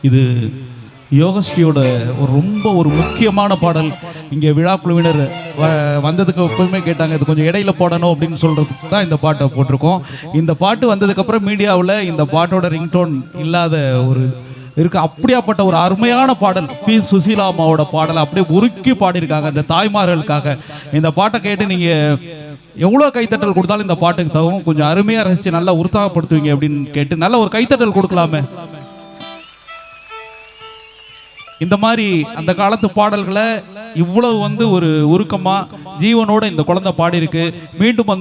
இது யோகஸ்ரீயோட ரொம்ப ஒரு முக்கியமான பாடல். இங்கே விழா குழுவினர் வந்ததுக்கு எப்பவுமே கேட்டாங்க, இது கொஞ்சம் இடையில போடணும் அப்படின்னு சொல்கிறதுக்கு தான் இந்த பாட்டை போட்டிருக்கோம். இந்த பாட்டு வந்ததுக்கப்புறம் மீடியாவில் இந்த பாட்டோட ரிங்டோன் இல்லாத ஒரு இருக்குது. அப்படியாப்பட்ட ஒரு அருமையான பாடல் பி சுசீலா அம்மாவோட பாடலை அப்படியே உருக்கி பாடியிருக்காங்க அந்த தாய்மார்களுக்காக. இந்த பாட்டை கேட்டு நீங்கள் எவ்வளோ கைத்தட்டல் கொடுத்தாலும் இந்த பாட்டுக்கு தகும். கொஞ்சம் அருமையாக ரசித்து நல்லா உற்சாகப்படுத்துவீங்க அப்படின்னு கேட்டு நல்ல ஒரு கைத்தட்டல் கொடுக்கலாமே. இந்த மாதிரி அந்த காலத்து பாடல்களை இவ்வளவு ஒரு உருக்கமாக ஜீவனோட இந்த குழந்தை பாடியிருக்கு. மீண்டும்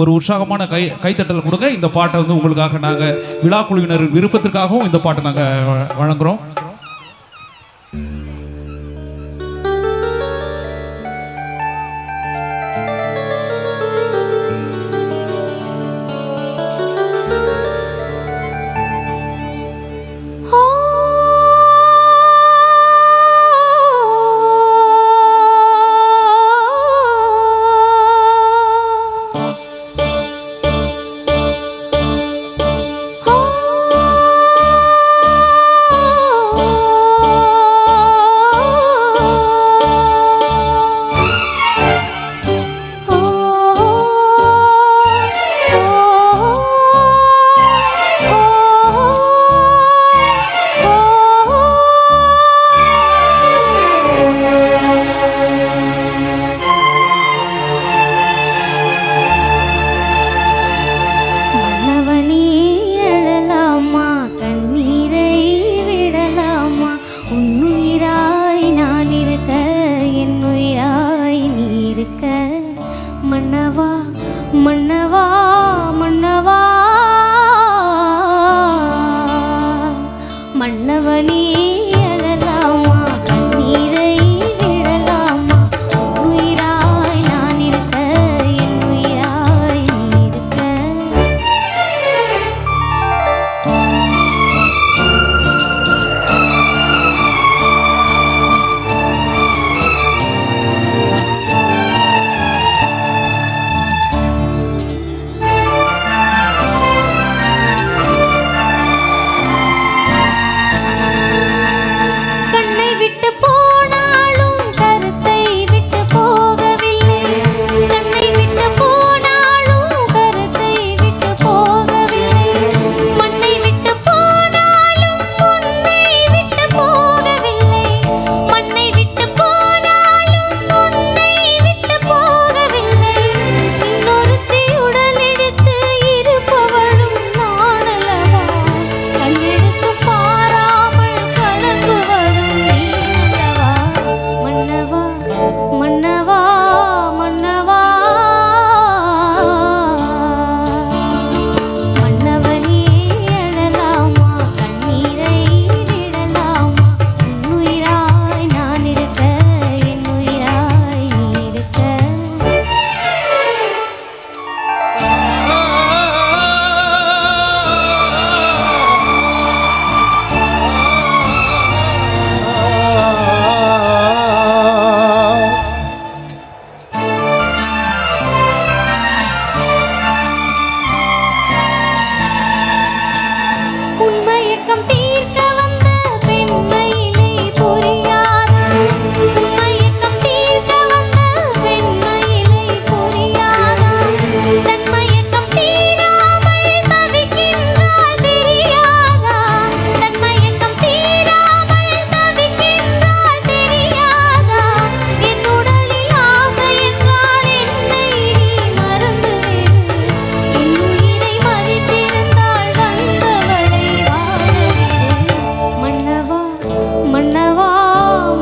ஒரு உற்சாகமான கைத்தட்டல் கொடுங்க. இந்த பாட்டை உங்களுக்காக நாங்கள் விழா குழுவினர் விருப்பத்திற்காகவும் இந்த பாட்டை நாங்கள் வழங்குகிறோம். மன்னவா மன்னவா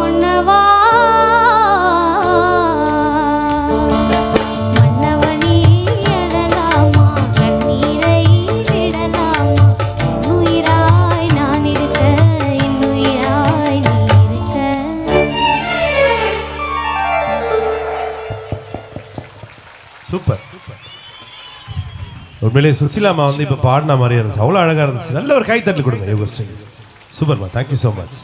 மன்னவா மன்னவனே அழலாமா கண்ணீரை விடலாமா உயிராய் நான் இருக்க என் உயிராய் நீ இருக்க. சூப்பர். உண்மையிலே சுசிலாமா இப்போ பாடின மாதிரியே இருந்துச்சு, அவ்வளோ அழகாக இருந்துச்சு. நல்ல ஒரு கைத்தட்டல் கொடுங்க யோகஸ்ரீ. சூப்பர்மா, தேங்க்யூ ஸோ மச்.